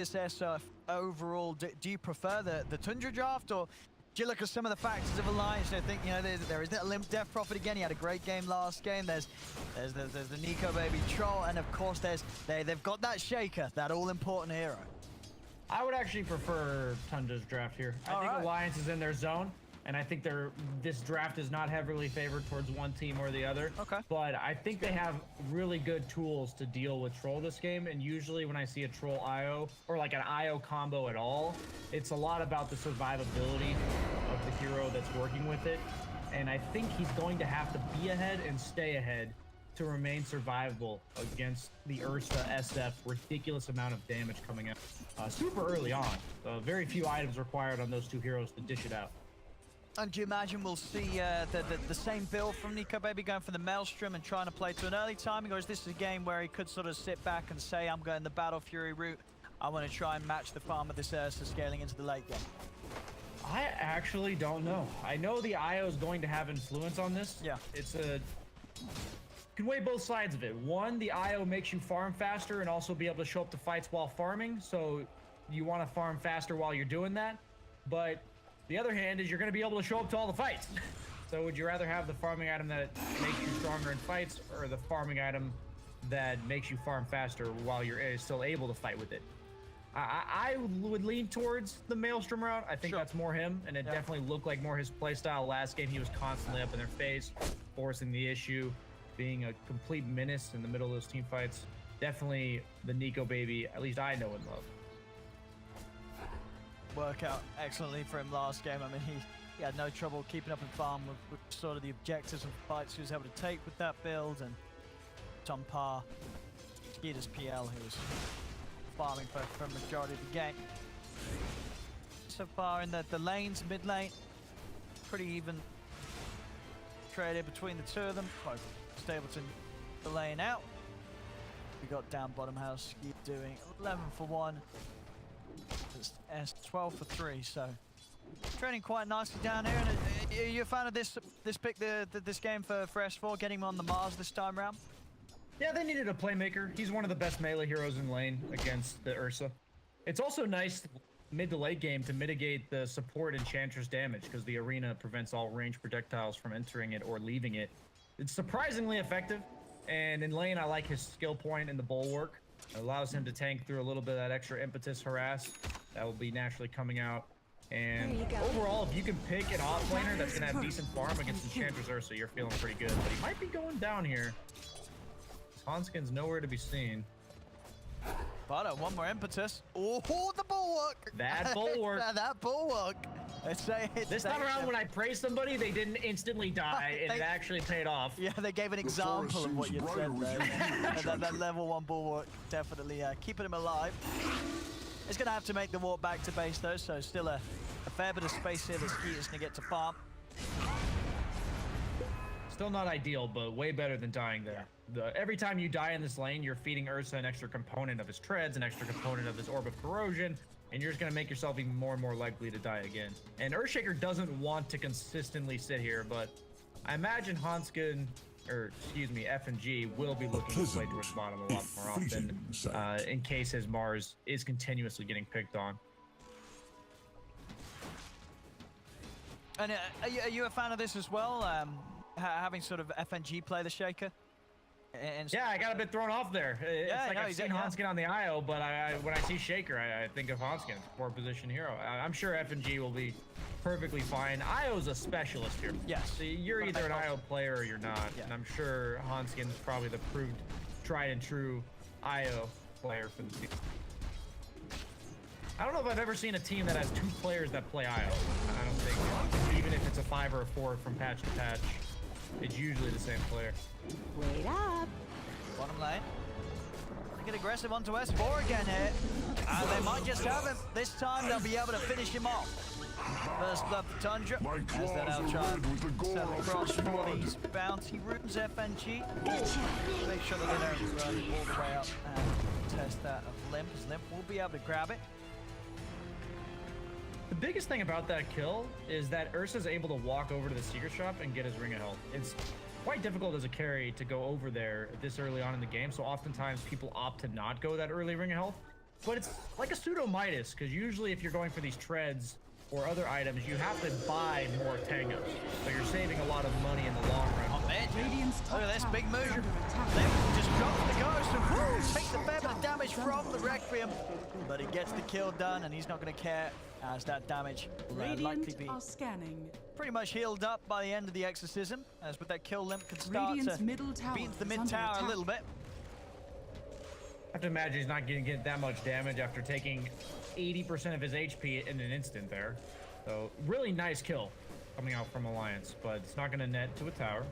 this SF overall? Do you prefer the Tundra draft, or do you look at some of the factors of Alliance? I think, you know, there is that LIMMP Death Prophet again. He had a great game last game. There's the Nikobaby Troll, and of course they've got that Shaker, that all-important hero. I would actually prefer Tundra's draft here. I think Alliance is in their zone, and I think this draft is not heavily favored towards one team or the other. Okay. But I think they have really good tools to deal with Troll this game, and usually when I see a Troll IO, or like an IO combo at all, it's a lot about the survivability of the hero that's working with it. And I think he's going to have to be ahead and stay ahead to remain survivable against the Ursa SF. Ridiculous amount of damage coming out super early on. Very few items required on those two heroes to dish it out. And do you imagine we'll see the same build from Nikobaby going for the Maelstrom and trying to play to an early timing, or is this a game where he could sort of sit back and say, I'm going the Battle Fury route, I want to try and match the farm of this Ursa scaling into the late game? I actually don't know. I know the IO is going to have influence on this. Yeah. You can weigh both sides of it. One, the IO makes you farm faster and also be able to show up to fights while farming, so you want to farm faster while you're doing that. But the other hand is you're going to be able to show up to all the fights. So would you rather have the farming item that makes you stronger in fights, or the farming item that makes you farm faster while you're still able to fight with it? I would lean towards the Maelstrom route. I think that's more him, and it definitely looked like more his playstyle. Last game, he was constantly up in their face, forcing the issue, being a complete menace in the middle of those team fights. Definitely the Nikobaby, at least I know and love. Work out excellently for him last game. I mean, he had no trouble keeping up in farm with sort of the objectives and fights he was able to take with that build, and on par. Skiter's PL, who was farming for a majority of the game. So far in the lanes, mid lane, pretty even traded between the two of them. Both Stapleton the lane out. We got down bottom house, Skeet doing 11 for 1. It's S12 for 3, so training quite nicely down here. And are you a fan of this pick, this game for S4, getting him on the Mars this time round? Yeah, they needed a playmaker. He's one of the best melee heroes in lane against the Ursa. It's also nice mid to late game to mitigate the support Enchantress damage, because the arena prevents all ranged projectiles from entering it or leaving it. It's surprisingly effective, and in lane I like his skill point in the bulwark. It allows him to tank through a little bit of that extra impetus harass that will be naturally coming out. And overall, if you can pick an off laner that's going to have decent farm against Enchantress Ursa, you're feeling pretty good. But he might be going down here. Handsken's nowhere to be seen. Fata, one more impetus. Oh, the bulwark! That bulwark. That bulwark. This time around, when I praised somebody, they didn't instantly die, and it actually paid off. Yeah, they gave an example of what you said there. that level 1 bulwark definitely keeping him alive. He's going to have to make the walk back to base, though, so still a fair bit of space here that Skiter's going to get to farm. Still not ideal, but way better than dying there. Every time you die in this lane, you're feeding Ursa an extra component of his treads, an extra component of his orb of corrosion, and you're just going to make yourself even more and more likely to die again. And Earthshaker doesn't want to consistently sit here, but I imagine Handsken, or excuse me, F&G will be looking to play towards bottom a lot more often in case his Mars is continuously getting picked on. And are you a fan of this as well? Having sort of FNG play the Shaker? Yeah, I got a bit thrown off there. It's like I've seen Handsken on the IO, but when I see Shaker, I think of Handsken, core position hero. I'm sure FNG will be perfectly fine. IO's a specialist here. Yes. So you're either an IO player or you're not. Yeah. And I'm sure Handsken's probably the proved tried and true IO player for the team. I don't know if I've ever seen a team that has 2 players that play IO. I don't think, even if it's a 5 or a 4 from patch to patch, it's usually the same player. Wait up. Bottom lane. They get aggressive onto S4 again here. And they might just have him. This time they'll be able to finish him off. First blood for Tundra. As then I'll try and sell across for these bounty rooms, FNG. Make sure that they don't run all the way up and test that of LIMMP, as LIMMP will be able to grab it. The biggest thing about that kill is that Ursa's able to walk over to the secret shop and get his ring of health. It's quite difficult as a carry to go over there this early on in the game, so oftentimes people opt to not go that early ring of health. but it's like a pseudo Midas, because usually if you're going for these treads or other items, you have to buy more tangos. So you're saving a lot of money in the long run. Oh man, look at this big move. They just drops the ghost and woo, takes the fair bit of damage from the Requiem. But he gets the kill done and he's not going to care as that damage will likely be pretty much healed up by the end of the exorcism. As with that kill, LIMMP can start to beat the mid tower a little bit. I have to imagine he's not going to get that much damage after taking 80% of his HP in an instant there. So really nice kill coming out from Alliance, but it's not going to net to a tower.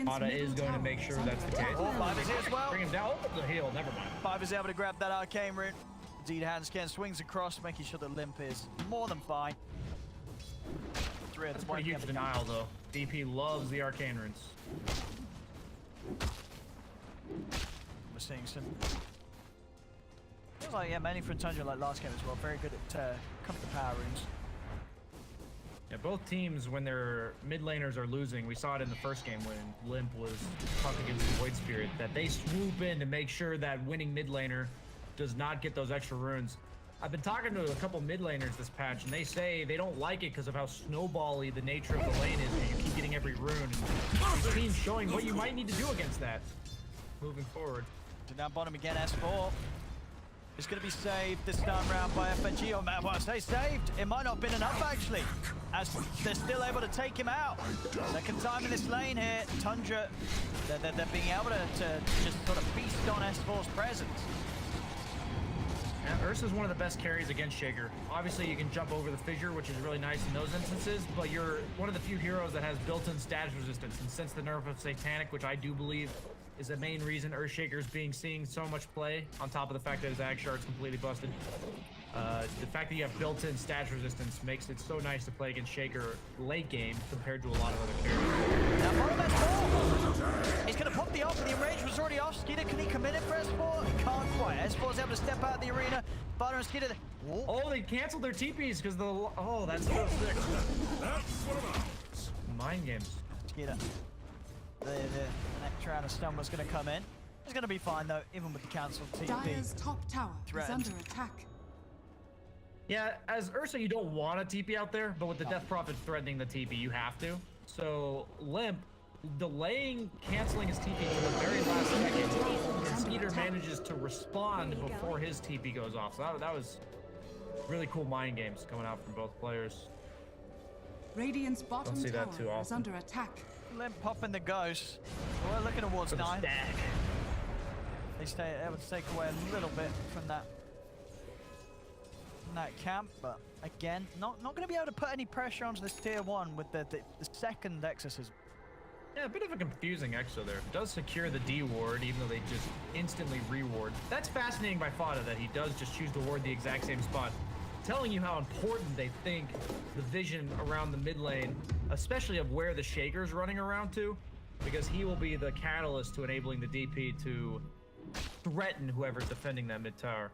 Fata is going to make sure that's the case. Oh, Biver's here as well. Bring him down. Oh, the heal. Never mind. Biver's able to grab that arcane rune. Indeed, Handsken swings across, making sure that LIMMP is more than fine. That's pretty huge denial, though. DP loves the arcane runes. We're seeing some... Feels like, yeah, mainly from Tundra like last game as well. Very good at coming to power runes. Yeah, both teams, when their mid laners are losing, we saw it in the first game when LIMMP was up against the Void Spirit, that they swoop in to make sure that winning mid laner does not get those extra runes. I've been talking to a couple mid laners this patch, and they say they don't like it because of how snowbally the nature of the lane is, where you keep getting every rune. And the team's showing what you might need to do against that moving forward. To down bottom again, S4. It's going to be saved this time round by FNG. Oh man, well, I say saved. It might not have been enough actually, as they're still able to take him out. Second time in this lane here, Tundra, they're being able to just sort of feast on S4's presence. Yeah, Ursa is one of the best carries against Shaker. Obviously, you can jump over the fissure, which is really nice in those instances, but you're one of the few heroes that has built-in status resistance. And since the nerf of Satanic, which I do believe is the main reason Earthshaker's seeing so much play, on top of the fact that his Ag Shard's completely busted, the fact that you have built-in status resistance makes it so nice to play against Shaker late game compared to a lot of other carries. Now, follow that ball. He's going to pop the ult, but the enrage was already off. Skiter, can he commit it for S4? He can't quite. S4's able to step out of the arena. Fata and Skiter. Oh, they canceled their TPs because the... Oh, that's so sick. Mind games. Skiter. The next round of stun was going to come in. It's going to be fine though, even with the cancelled TP. Dire's top tower is under attack. Yeah, as Ursa, you don't want a TP out there, but with the Death Prophet threatening the TP, you have to. So LIMMP delaying canceling his TP to the very last second, and Skiter manages to respond before his TP goes off. So that was really cool mind games coming out from both players. Radiant's bottom Don't see that too tower often. is under attack. LIMMP popping the ghost. We're looking towards 9. They stay able to take away a little bit from that camp, but again, not going to be able to put any pressure onto this tier 1 with the second exorcism. Yeah, a bit of a confusing exo there. It does secure the D ward, even though they just instantly reward. That's fascinating by Fata, that he does just choose to ward the exact same spot, telling you how important they think the vision around the mid lane, especially of where the Shaker's running around to, because he will be the catalyst to enabling the DP to threaten whoever's defending that mid tower.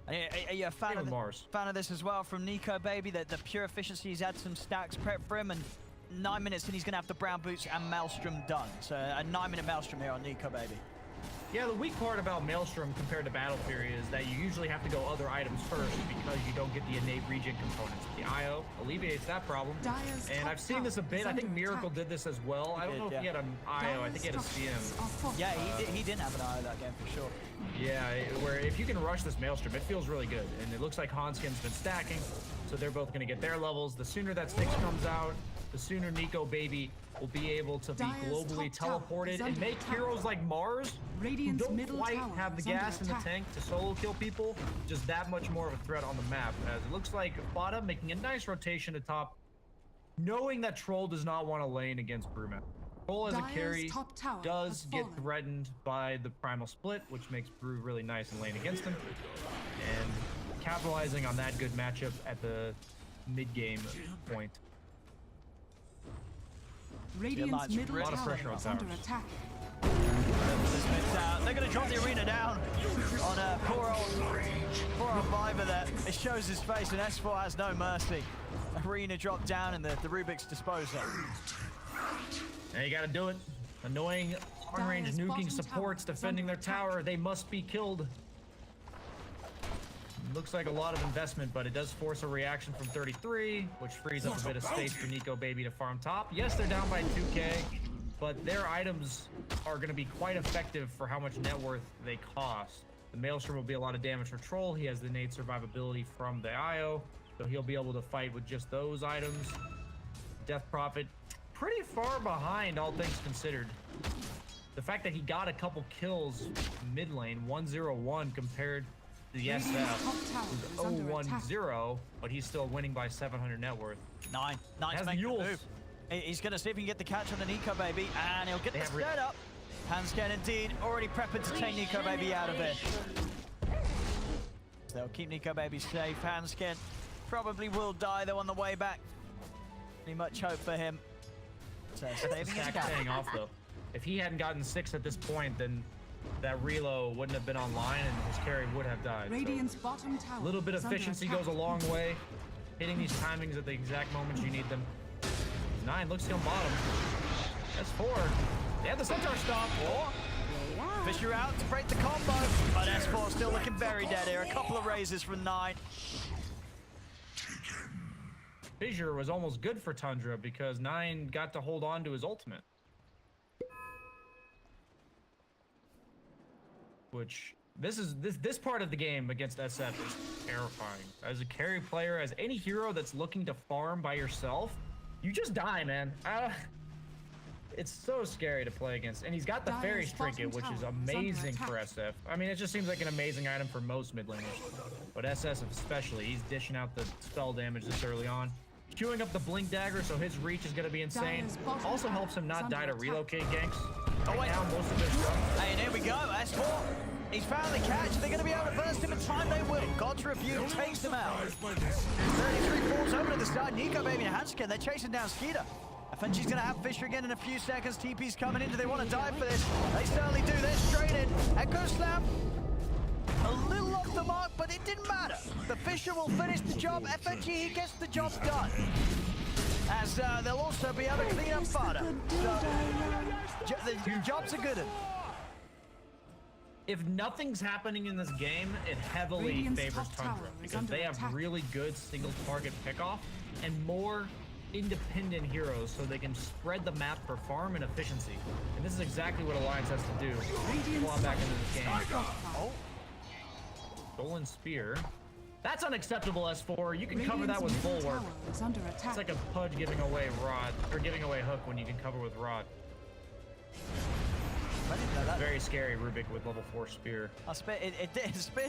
Are you a fan of this as well from Nikobaby? That the pure efficiency, he's had some stacks prep for him, and 9 minutes and he's going to have the brown boots and Maelstrom done. So a 9-minute Maelstrom here on Nikobaby. Yeah, the weak part about Maelstrom compared to Battle Fury is that you usually have to go other items first because you don't get the innate regen components. The IO alleviates that problem. And I've seen this a bit. I think Miracle did this as well. I don't know if he had an IO. I think he had a CM. Yeah, he didn't have an IO that game for sure. Yeah, where if you can rush this Maelstrom, it feels really good. And it looks like Handsken's been stacking, so they're both going to get their levels. The sooner that Styx comes out, the sooner Nikobaby will be able to be globally teleported and make heroes like Mars, who don't quite have the gas in the tank to solo kill people, just that much more of a threat on the map. As it looks like Fata making a nice rotation to top, knowing that Troll does not want to lane against Brewmaster. Troll as a carry does get threatened by the Primal Split, which makes Brew really nice in lane against him. And capitalizing on that good matchup at the mid-game point. Radiant's middle tower is under attack. They're going to drop the arena down on poor old Biver there. It shows his face, and S4 has no mercy. Arena dropped down, and the Rubick's disposed of. Now you got to do it. Annoying long-range nuking supports defending their tower. They must be killed. Looks like a lot of investment, but it does force a reaction from 33, which frees up a bit of space for Nikobaby to farm top. Yes, they're down by 2k, but their items are going to be quite effective for how much net worth they cost. The Maelstrom will be a lot of damage for Troll. He has the innate survivability from the IO, so he'll be able to fight with just those items. Death Prophet, pretty far behind, all things considered. The fact that he got a couple kills mid lane, 1-0-1 compared to the SF, who's 0-1-0, but he's still winning by 700 net worth. Nine's making the move. He's going to see if he can get the catch on the Nikobaby, and he'll get the set up. Handsken indeed already prepping to take Nikobaby out of it. So they'll keep Nikobaby safe. Handsken probably will die though on the way back. Not much hope for him. So saving his cap. Paying off though. If he hadn't gotten 6 at this point, then that reload wouldn't have been online and his carry would have died. Radiant's bottom tower. A little bit of efficiency goes a long way. Hitting these timings at the exact moments you need them. 9 looks on bottom. That's 4. They have the Centaur stomp. Fisher out to break the combo, but S4 still looking very dead here. A couple of raises from 9. Fissure was almost good for Tundra because 9 got to hold on to his ultimate. Which this part of the game against SF is terrifying. As a carry player, as any hero that's looking to farm by yourself, you just die, man. It's so scary to play against. And he's got the Fairy Trinket, which is amazing for SF. I mean, it just seems like an amazing item for most mid laners. But SS especially, he's dishing out the spell damage this early on. Queuing up the Blink Dagger, so his reach is going to be insane. Also helps him not die to relocate ganks. Oh, wait. Now, most of his hey, there we go. S4. He's found the catch. They're going to be able to burst him in time. They will. God's Rebuke takes him out. 33 falls over to the side. Nikobaby and Handsken, they're chasing down Skiter. I think she's going to have Fisher again in a few seconds. TP's coming in. Do they want to dive for this? They certainly do. They're straight in. Echo Slam. A little off the mark, but it didn't matter. The Fisher will finish the job. FNG, he gets the job done. As they'll also be able to clean up Fata. So, the job's a good one. If nothing's happening in this game, it heavily favors Tundra because they have really good single target pickoff and more independent heroes so they can spread the map for farm and efficiency. And this is exactly what Alliance has to do. Pull back into this game. Oh. Stolen Spear. That's unacceptable, S4. You can cover that with Bulwark. It's like a Pudge giving away Rod, or giving away Hook when you can cover with Rod. Very scary, Rubick with level 4 Spear. Spear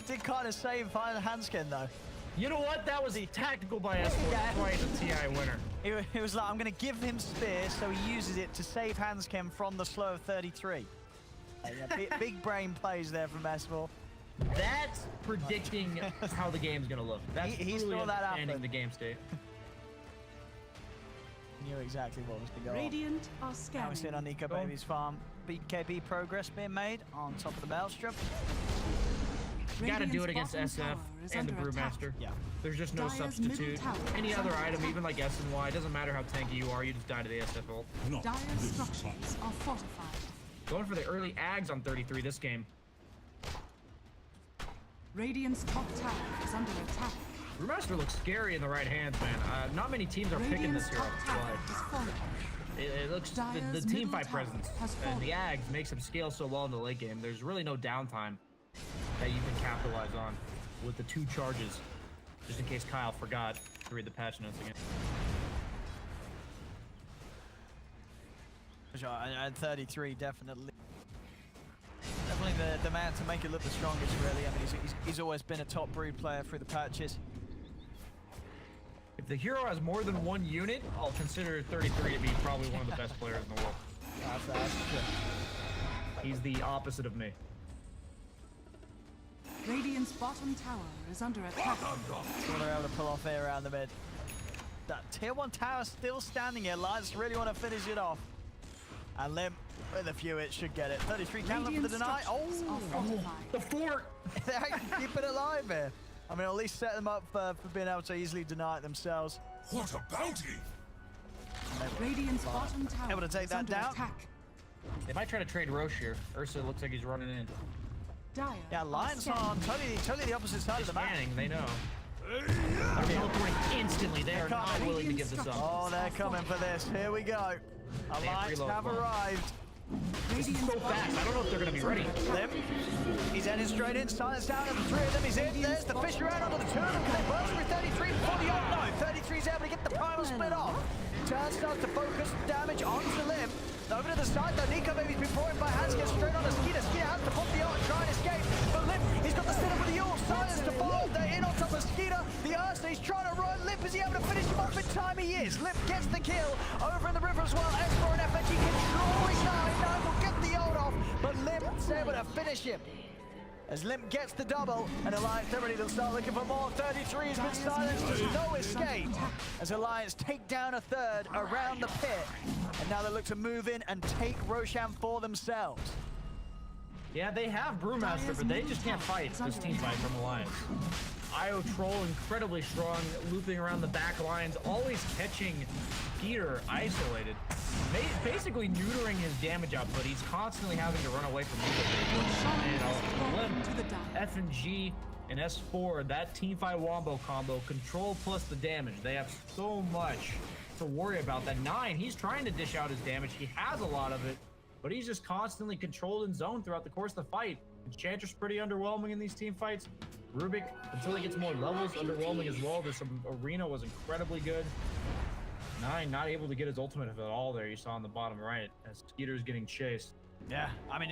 did kind of save Handsken though. You know what? That was tactical by S4. That's why he's a TI winner. He was like, I'm going to give him Spear so he uses it to save Handsken from the slow of 33. Big brain plays there from S4. That's predicting how the game's going to look. That's he saw that happen. The game state. Knew exactly what was to go Radiant are on. scanning. Now we sit on Nikobaby's farm. BKB progress being made on top of the Maelstrom. You gotta do it against SF and the Brewmaster. Yeah. There's just no substitute. Any other item, even like S and Y, doesn't matter how tanky you are, you just die to the SF ult. Dire structures are fortified. Going for the early Ags on 33 this game. Radiant's top tower is under attack. Brewmaster looks scary in the right hands, man. Not many teams are picking this hero, but it looks the team fight presence and the Ags makes him scale so well in the late game. There's really no downtime that you can capitalize on with the 2 charges, just in case Kyle forgot to read the patch notes again. Sure, and 33 definitely the man to make it look the strongest, really. I mean, he's always been a top brood player through the patches. If the hero has more than 1 unit, I'll consider 33 to be probably one of the best players in the world. That's true. He's the opposite of me. Radiant's bottom tower is under attack. So they're able to pull off here around the mid. That tier 1 tower still standing here. Lions really want to finish it off. And LIMMP, with a few hits, should get it. 33 can for the deny. Oh, the fort! They actually keep it alive here. I mean, at least set them up for being able to easily deny it themselves. What a bounty! Radiant's bottom tower able to take that down. Attack. They might try to trade Roche here. Ursa looks like he's running in. Dire Yeah, are Lions scanning. on totally the opposite side of the map. Scanning, they know. They're teleporting instantly. They are not willing to give this up. Oh, they're coming for this. Here we go. Alliance have arrived. This is so fast. I don't know if they're going to be ready. LIMP, he's heading straight in. Silence down of the three of them. He's in. There's the Fisher out onto the turn. Can they burst through 33 before the ult? No, 33's able to get the primal split off. Turn starts to focus damage onto LIMP. Over to the side though, Nikobaby's been brought in by Handsken straight on to Skiter. Skiter has to pop the ult and try and escape. But LIMP, he's got the setup with the ult. Silence to follow. They're in on top of Skiter. The Ursa, he's trying to run. LIMP, is he able to finish him off in time? He is. LIMP gets the kill. Over in the river as well. S4 and FNG controlling 9. Will get the ult off, but LIMP's able to finish him. As LIMP gets the double, and Alliance they're ready to start looking for more. 33 has been silenced, there's no escape. As Alliance take down a third around the pit, and now they look to move in and take Roshan for themselves. Yeah, they have Brewmaster, but they just can't fight this team fight from Alliance. IO Troll incredibly strong, looping around the back lines, always catching Peter isolated. Basically neutering his damage output. He's constantly having to run away from LIMP, FNG, and S4. That teamfight wombo combo, control plus the damage. They have so much to worry about. That 9, he's trying to dish out his damage. He has a lot of it, but he's just constantly controlled in zone throughout the course of the fight. Enchantress pretty underwhelming in these team fights. Rubick, until he gets more levels, underwhelming as well. This arena was incredibly good. 9 not able to get his ultimate at all there. You saw on the bottom right as Skiter's getting chased. Yeah, I mean,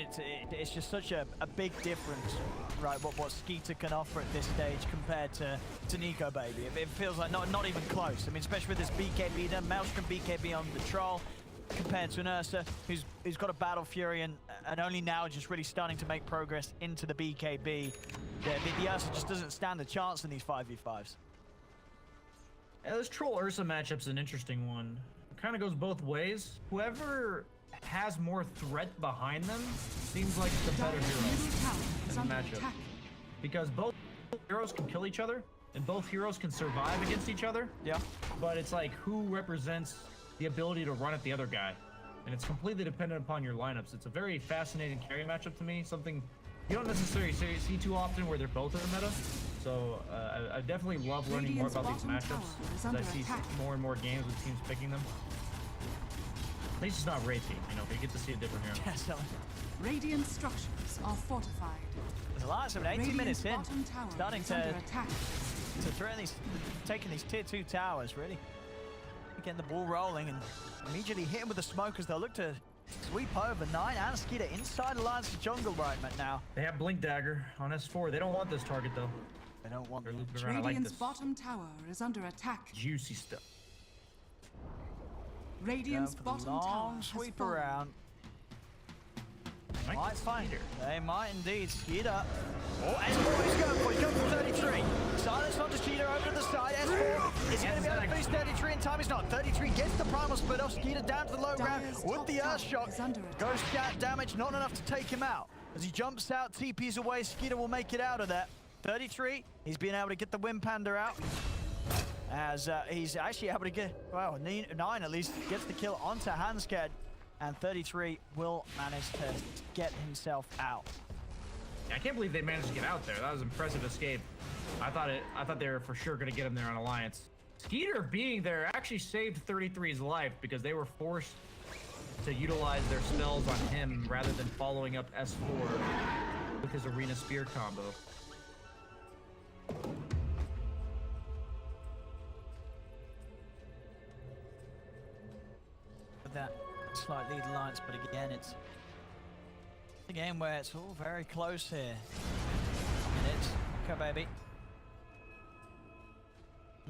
it's just such a big difference, right, what Skiter can offer at this stage compared to Nikobaby. It feels like not even close. I mean, especially with this BKB, then Maelstrom BKB on the Troll, compared to an Ursa who's got a Battle Fury and only now just really starting to make progress into the BKB. The Ursa just doesn't stand a chance in these 5v5s. Yeah, this Troll Ursa matchup's an interesting one. It kind of goes both ways. Whoever has more threat behind them seems like the better hero in the matchup. Because both heroes can kill each other, and both heroes can survive against each other. Yeah. But it's like who represents the ability to run at the other guy. And it's completely dependent upon your lineups. It's a very fascinating carry matchup to me. Something you don't necessarily see too often where they're both in the meta. So I definitely love learning more about these matchups as I see more and more games with teams picking them. At least it's not Raid Team, you know, but you get to see a different hero. Yeah, so Radiant structures are fortified. there's a lot of 18 minutes in, bottom tower starting is to under attack. threaten these, taking these tier 2 towers, really. Getting the ball rolling and immediately hit him with the smoke as they'll look to sweep over 9 and Skiter inside Alliance jungle right now. They have Blink Dagger on S4. They don't want this target though. They don't want They're them. looping around. I like Radiant's this. bottom tower is under attack. Juicy stuff. Radiant's Going for the bottom tower long has sweep fallen. around. Might Might get find Skiter. it. They might indeed. Skiter. Oh, S4 he's going for. He's going for 33. Silence onto Skiter over to the side. S4 is going to be able to finish 33 in time. He's not. 33 gets the primal split off. Skiter down to the low ground with the Earthshaker. Ghost scat damage, not enough to take him out. As he jumps out, TP's away. Skiter will make it out of that. 33. He's been able to get the Wind Panda out. As he's actually able to get, well, 9 at least gets the kill onto Handsken. And 33 will manage to get himself out. Yeah, I can't believe they managed to get out there. That was an impressive escape. I thought they were for sure going to get him there on Alliance. Skiter being there actually saved 33's life because they were forced to utilize their spells on him rather than following up S4 with his Arena Spear combo. With that slight lead Alliance, but again, it's a game where it's all very close here. Minutes. Nikobaby.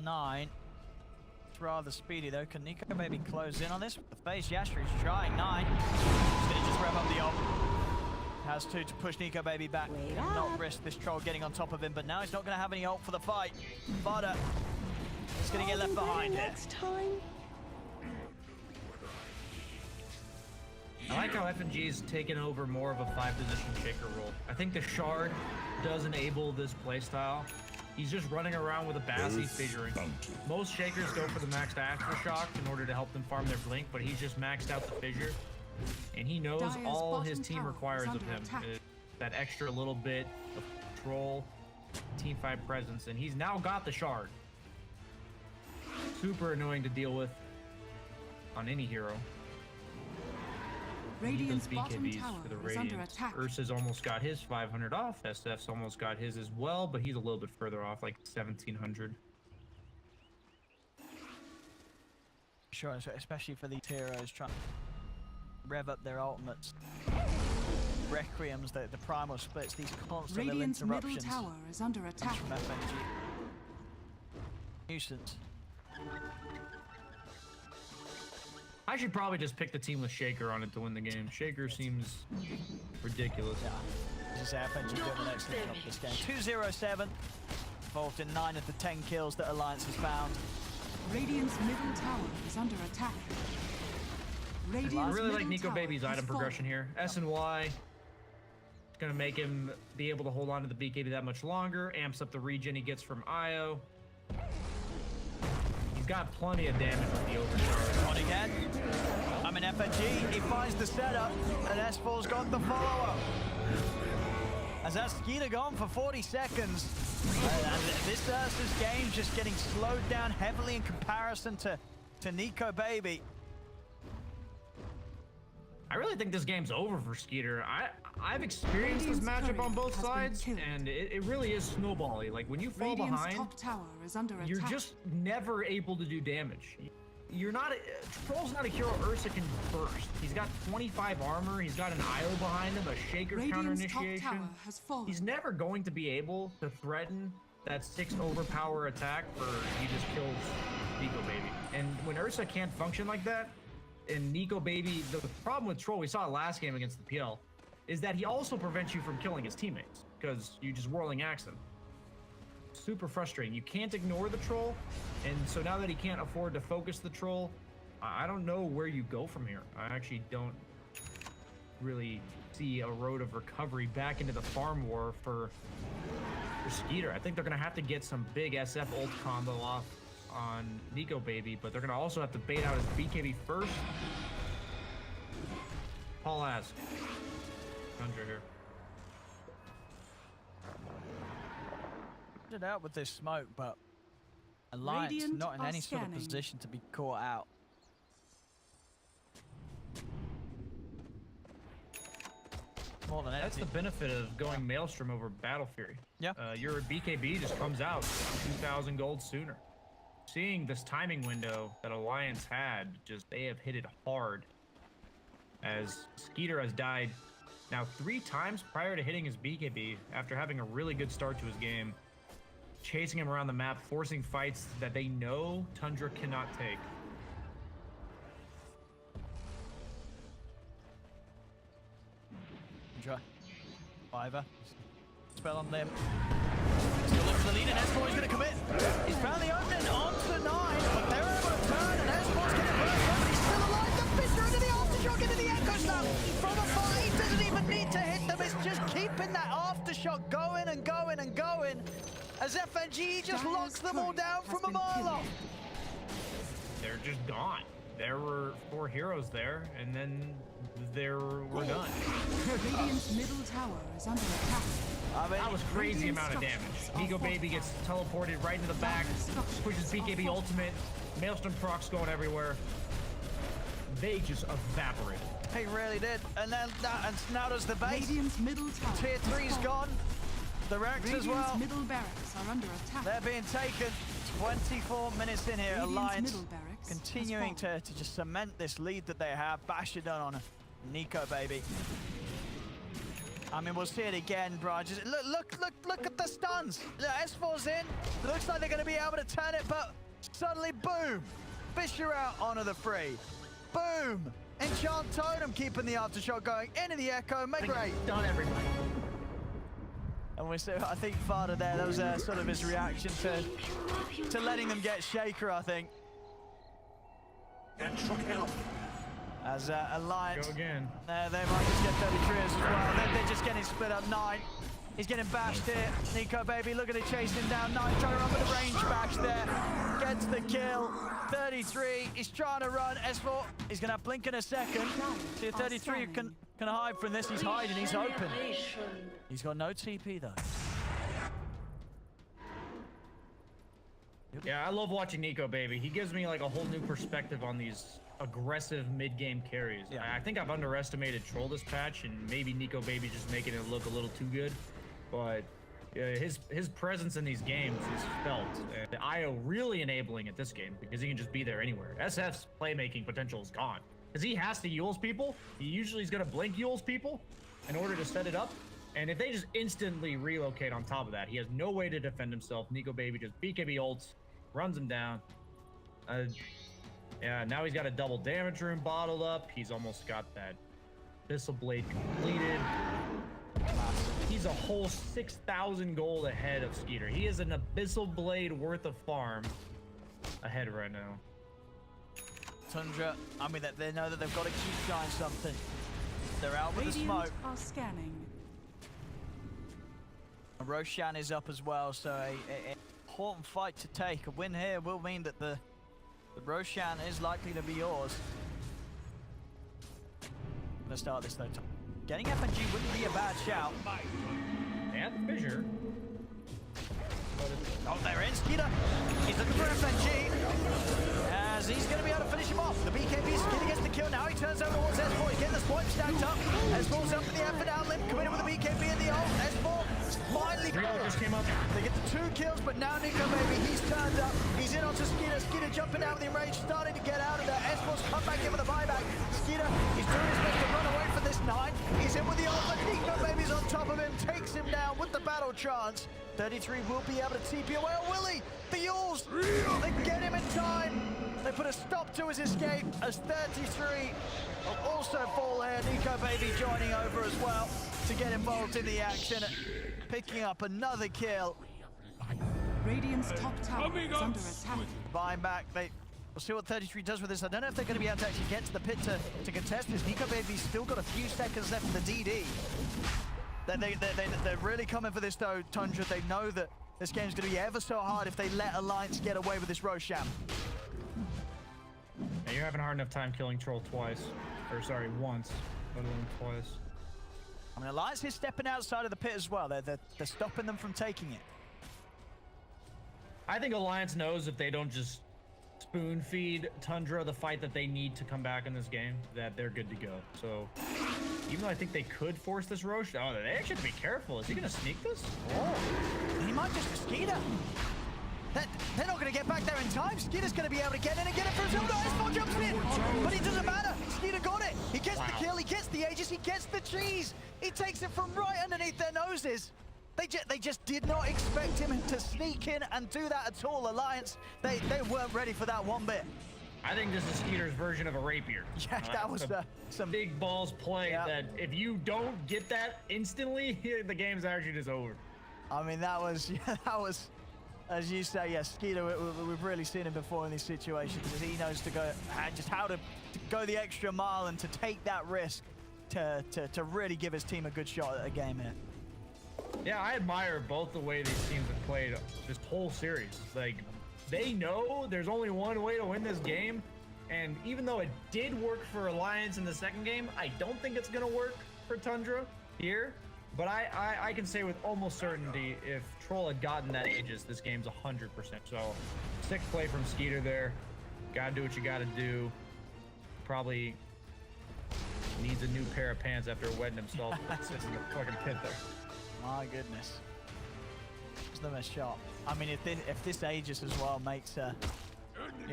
9. It's rather speedy though. Can Nikobaby close in on this? With the face, Yashtree's trying. 9. He's gonna just rev up the ult. Has to push Nikobaby back and not risk this troll getting on top of him, but now he's not gonna have any ult for the fight. Fata is gonna get left behind here. I like how FNG's taken over more of a 5-position shaker role. I think the Shard does enable this playstyle. He's just running around with a Bassy figuring. Most shakers go for the maxed Aftershock in order to help them farm their Blink, but he's just maxed out the fissure. And he knows all his team requires of him that extra little bit of control, teamfight presence, and he's now got the shard. Super annoying to deal with on any hero. Radiant's Those bottom BKBs tower for the is under Radiant. attack. Ursa's almost got his 500 off. SF's almost got his as well, but he's a little bit further off, like 1700. Sure, especially for these heroes trying to rev up their ultimates. Requiems, the primal splits, these constant little Radiant's middle interruptions. tower is under attack. From FNG. Nuisance. I should probably just pick the team with Shaker on it to win the game. Shaker seems ridiculous. Yeah. This is FNG doing an excellent job this game. 207. Involved in 9 of the 10 kills that Alliance has found. Radiant's middle tower is under attack. I Radiant's really like middle Nikobaby's tower item has progression fallen. here. S and Y. It's gonna make him be able to hold on to the BKB that much longer. Amps up the regen he gets from IO. He's got plenty of damage with the overcharge. On again. I'm in FNG. He finds the setup, and S4's got the follow-up. As that's Skiter gone for 40 seconds. And this Ursa's game just getting slowed down heavily in comparison to Nikobaby. I really think this game's over for Skiter. I've experienced this matchup on both sides, and it really is snowbally. Like, when you fall Radiant's behind, top tower is under you're attack. just never able to do damage. You're not Troll's not a hero Ursa can burst. He's got 25 armor, he's got an IO behind him, a Shaker counter Radiant's top initiation. tower has fallen. He's never going to be able to threaten that 6 overpower attack for he just kills Nikobaby. And when Ursa can't function like that, and Nikobaby, the problem with Troll, we saw it last game against the PL, is that he also prevents you from killing his teammates because you just whirling axe him. Super frustrating. You can't ignore the Troll, and so now that he can't afford to focus the Troll, I don't know where you go from here. I actually don't really see a road of recovery back into the farm war for Skiter. I think they're gonna have to get some big SF ult combo off on Nikobaby, but they're gonna also have to bait out his BKB first. Paul asks. Tundra here. It out with this smoke, but Alliance Radiant not in are any sort of scanning. position to be caught out. More than That's the anything. benefit of going Maelstrom over Battle Fury. Yeah. Your BKB just comes out 2,000 gold sooner. Seeing this timing window that Alliance had, they have hit it hard. As Skiter has died now 3 times prior to hitting his BKB after having a really good start to his game. Chasing him around the map, forcing fights that they know Tundra cannot take. Biver. Spell on them. Still looking for the lead, and S4 is going to commit. He's found the opening onto 9, but they're able to turn, and S4's getting burst, but he's still alive. The Fisher into the aftershock, into the Echo Snap. From afar, he doesn't even need to hit them. It's just keeping that aftershock going and going and going. As FNG just locks them all down from a mile off. They're just gone. There were 4 heroes there, and then we're done. Radiant's middle tower is under attack. I mean, That was crazy amount of damage. Nikobaby gets teleported right into the back, pushes BKB ultimate, Maelstrom procs going everywhere. They just evaporated. he really did. And then and now does the base. Radiant's middle tower. Tier has 3's fallen. gone. The Rex as Radiant's well. middle barracks are under attack. They're being taken. 24 minutes in here. Radiant's Alliance middle barracks has continuing fallen. to just cement this lead that they have. Bash it done on Nikobaby. I mean, we'll see it again, bro. Just look at the stuns. Look, S4's in. Looks like they're going to be able to turn it, but suddenly, boom. Fisher out onto the free. Boom. Enchant Totem keeping the aftershock going into the Echo. Make great. Done everybody. And we see, I think Fata there, that was sort of his reaction to letting them get Shaker, I think. As Alliance, Go again. they might just get 33 as well. They're just getting split up. 9. He's getting bashed here. Nikobaby looking to chase him down. 9 trying to run with the range bash there. Gets the kill. 30 33, he's trying to run. S4, he's going to blink in a second. See, 33 can hide from this. He's hiding, he's open. He's got no TP though. Yeah, I love watching Nikobaby. He gives me like a whole new perspective on these aggressive mid-game carries. Yeah. I think I've underestimated Troll this patch, and maybe Nikobaby just making it look a little too good. But his presence in these games is felt. And the IO really enabling it this game because he can just be there anywhere. SF's playmaking potential is gone because he has to Yules people. He usually is going to blink Yules people in order to set it up. And if they just instantly relocate on top of that, he has no way to defend himself. Nikobaby just BKB ults, runs him down. Yeah, now he's got a double damage room bottled up. He's almost got that Abyssal Blade completed. He's a whole 6,000 gold ahead of Skiter. He is an Abyssal Blade worth of farm ahead right now. Tundra, I mean, they know that they've got to keep trying something. They're out with the smoke. Are scanning. Roshan is up as well, so a important fight to take. A win here will mean that the Roshan is likely to be yours. Let's start this though. Getting FNG wouldn't be a bad shout. And Fissure. Oh, they're in. Skiter. He's looking for FNG. As he's going to be able to finish him off. The BKB Skiter gets the kill. Now he turns over towards S4. He's getting the swipe stacked up. S4's up in the effort out. LIMMP committed with the BKB in the ult. S4 finally just came up. They get the 2 kills, but now Nikobaby, he's turned up. He's in onto Skiter. Skiter jumping out with the range, starting to get out of there. S4's come back in with a buyback. Skiter, he's doing his best to run away from this 9. He's in with the ult, but Nikobaby's on top of him, takes him down with the battle trance. 33 will be able to TP away. Oh, Willie, the Yules, they get him in time. They put a stop to his escape as 33 will also fall here. Nikobaby joining over as well to get involved in the action, picking up another kill. Radiant's top tower is under attack. Buying back, we'll see what 33 does with this. I don't know if they're going to be able to actually get to the pit to contest this. Nikobaby's still got a few seconds left in the DD. They're really coming for this though, Tundra. They know that this game's going to be ever so hard if they let Alliance get away with this Roshan. Yeah, you're having a hard enough time killing Troll twice. Or sorry, once, let alone twice. I mean, Alliance is stepping outside of the pit as well. They're stopping them from taking it. I think Alliance knows if they don't just spoon feed Tundra the fight that they need to come back in this game, that they're good to go. So even though I think they could force this Roche, oh, they actually have to be careful. Is he gonna sneak this? Oh, he might just Skiter. They're not going to get back there in time. Skiter's going to be able to get in and get it for his own. S4 jumps in, but it doesn't matter. Skiter got it. He gets the kill, he gets the Aegis, he gets the cheese. He takes it from right underneath their noses. They just did not expect him to sneak in and do that at all. Alliance, they weren't ready for that one bit. I think this is Skiter's version of a rapier. Yeah, that was some big balls play that if you don't get that instantly, the game's actually just over. I mean, that was, as you say, yes, Skiter, we've really seen him before in these situations. He knows to go, just how to go the extra mile and to take that risk to really give his team a good shot at a game here. Yeah, I admire both the way these teams have played this whole series. Like, they know there's only one way to win this game, and even though it did work for Alliance in the second game, I don't think it's gonna work for Tundra here. But I can say with almost certainty, if Troll had gotten that Aegis, this game's 100%. So, sick play from Skiter there. Gotta do what you gotta do. Probably needs a new pair of pants after wetting himself in the fucking pit there. My goodness. It's the best shot. I mean, if this Aegis as well makes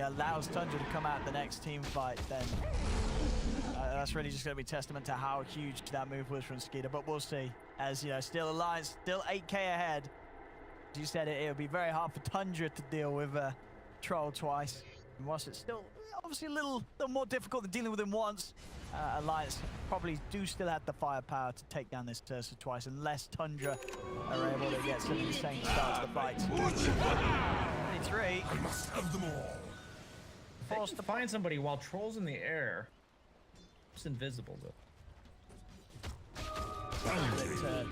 allows Tundra to come out the next team fight, then that's really just going to be testament to how huge that move was from Skiter. But we'll see. As you know, still Alliance, still 8k ahead. As you said, it would be very hard for Tundra to deal with Troll twice. And whilst it's still obviously a little more difficult than dealing with him once, Alliance probably do still have the firepower to take down this Ursa twice, unless Tundra are able to get some insane start to the fight. 23. I must have them all. Forced to find somebody while Troll's in the air. It's invisible though.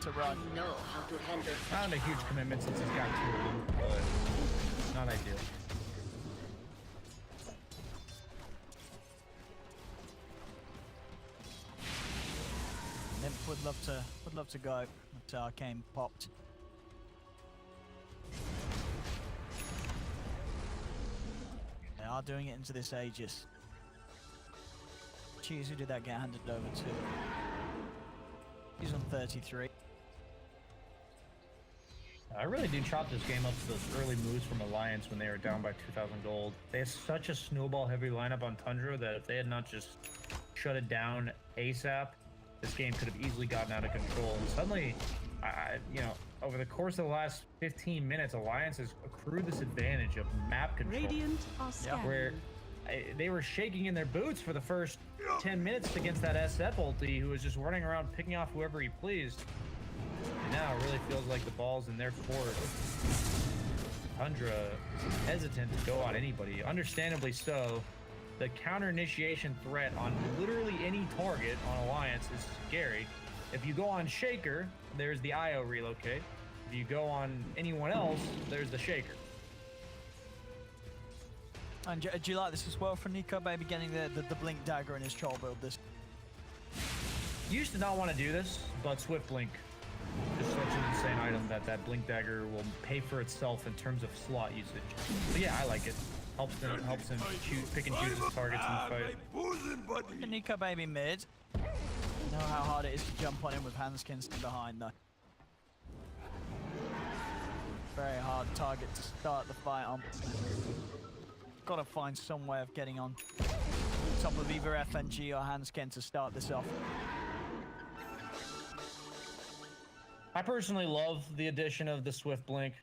To run. Know how to handle. Not a huge commitment since he's got 2 of them, but not ideal. would love to go. But Arcane popped. They are doing it into this Aegis. Jeez, who did that get handed over to? He's on 33. I really do chalk this game up to those early moves from Alliance when they were down by 2,000 gold. They have such a snowball-heavy lineup on Tundra that if they had not just shut it down ASAP, this game could have easily gotten out of control. And suddenly, you know, over the course of the last 15 minutes, Alliance has accrued this advantage of map control. Radiant are scanning. Where they were shaking in their boots for the first 10 minutes against that SF ulti who was just running around picking off whoever he pleased. And now it really feels like the ball's in their court. Tundra is hesitant to go on anybody, understandably so. The counter initiation threat on literally any target on Alliance is scary. If you go on Shaker, there's the IO relocate. If you go on anyone else, there's the Shaker. And do you like this as well for Nikobaby getting the blink dagger in his troll build? This Used to not want to do this, but Swift Blink is such an insane item that blink dagger will pay for itself in terms of slot usage. So yeah, I like it. Helps him pick and choose his targets in the fight. Nikobaby mid. Know how hard it is to jump on him with Handsken still behind though. Very hard target to start the fight on. Gotta find some way of getting on top of either FNG or Handsken to start this off. I personally love the addition of the Swift Blink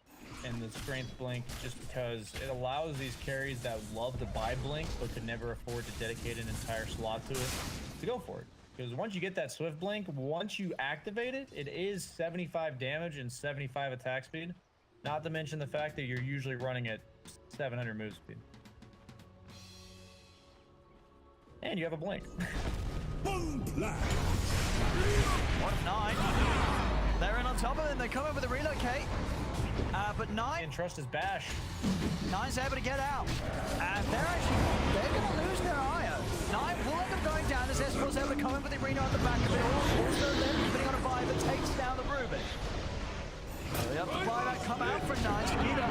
and the Strength Blink just because it allows these carries that love to buy Blink but could never afford to dedicate an entire slot to it to go for it. Because once you get that Swift Blink, once you activate it, it is 75 damage and 75 attack speed. Not to mention the fact that you're usually running at 700 move speed. And you have a Blink. One of 9. They're in on top of him. They come in with a relocate. But 9 And trust his bash. 9's able to get out. And they're going to lose their IO. 9 will end up going down as Esports able to come in with the arena on the back of it. Also, then putting on a Biver takes down the Rubick. The other Biver come out for 9. Skiter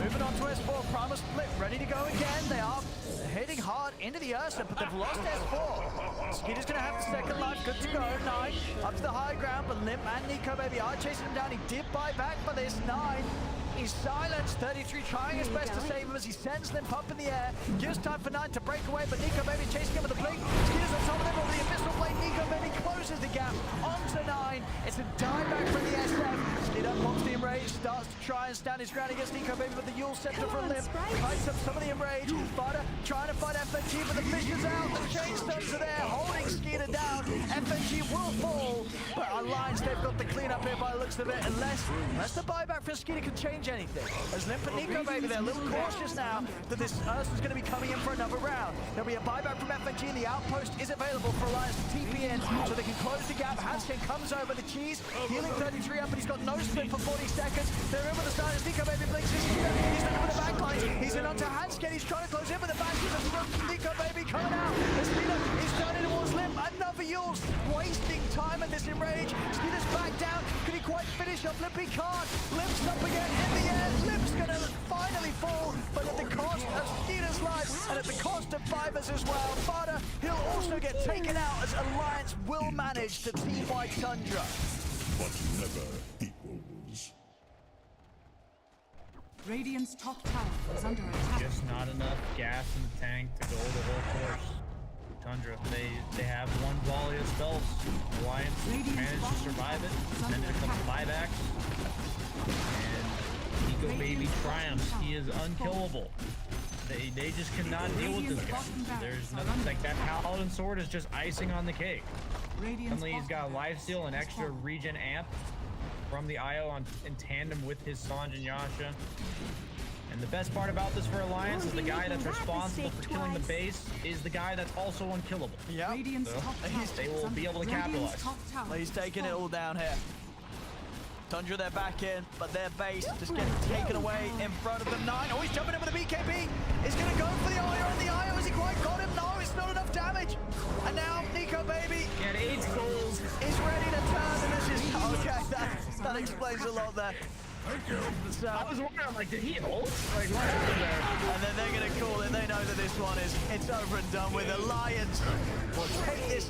moving on to S4. Primal split ready to go again. They are hitting hard into the Ursa, but they've lost S4. Skiter's going to have the second life. Good to go. 9 up to the high ground, but LIMMP and Nikobaby are chasing him down. He did buy back for this. 9. He's silenced. 33 trying his best to save him as he sends LIMMP up in the air. Gives time for 9 to break away, but Nikobaby chasing him with a blink. Skiter's on top of him with the Abyssal Blade. Nikobaby closes the gap onto 9. It's a dive back from the SF. Skiter pops the enrage, starts to try and stand his ground against Nikobaby with the Yule Scepter from LIMMP. Kites up some of the enrage. Fata trying to fight FNG, but the fish is out. The chainstones are there, holding Skiter down. FNG will fall, but Alliance, they've got the clean up here by the looks of it, unless the buyback for Skiter can change anything. As LIMMP and Nikobaby, they're a little cautious now that this Ursa's going to be coming in for another round. There'll be a buyback from FNG, and the outpost is available for Alliance to TP in, so they can close the gap. Handsken comes over the cheese, healing 33 up, but he's got no split for 40 seconds. They're in with the start as Nikobaby blinks his Skiter. He's in with the backline. He's in onto Handsken. He's trying to close in with the back. Nikobaby coming out. As Skiter is turning towards LIMMP. Another Yule wasting time at this enrage. Skiter's back down. Can he quite finish up LIMMP? He can't. LIMMP's up again in the air. LIMP's gonna finally fall, but at the cost of Skiter's life and at the cost of Biver's as well. Fata, he'll also get taken out as Alliance will manage to team white Tundra. But never equals. Radiant's top tower is under attack. Just not enough gas in the tank to go the whole course. Tundra, they have one volley of spells. Alliance managed to survive it, and then there comes buybacks. And Nikobaby triumphs. He is unkillable. They just cannot deal with this guy. There's nothing like that. Paladin sword is just icing on the cake. Suddenly he's got lifesteal and extra regen amp from the IO in tandem with his Sange and Yasha. And the best part about this for Alliance is the guy that's responsible for killing the base is the guy that's also unkillable. Yeah, So they will be able to capitalize. he's taking it all down here. Tundra, they're back in, but their base just getting taken away in front of them. 9, oh, he's jumping in with a BKB. He's going to go for the IO, and the IO, has he quite got him? No, it's not enough damage. And now Nikobaby Get 8 souls. is ready to explains a lot there. So, I was wondering, I'm like, did he ult? Like, what happened there? and then they're going to call it. They know that this one is, it's over and done with. Alliance will take this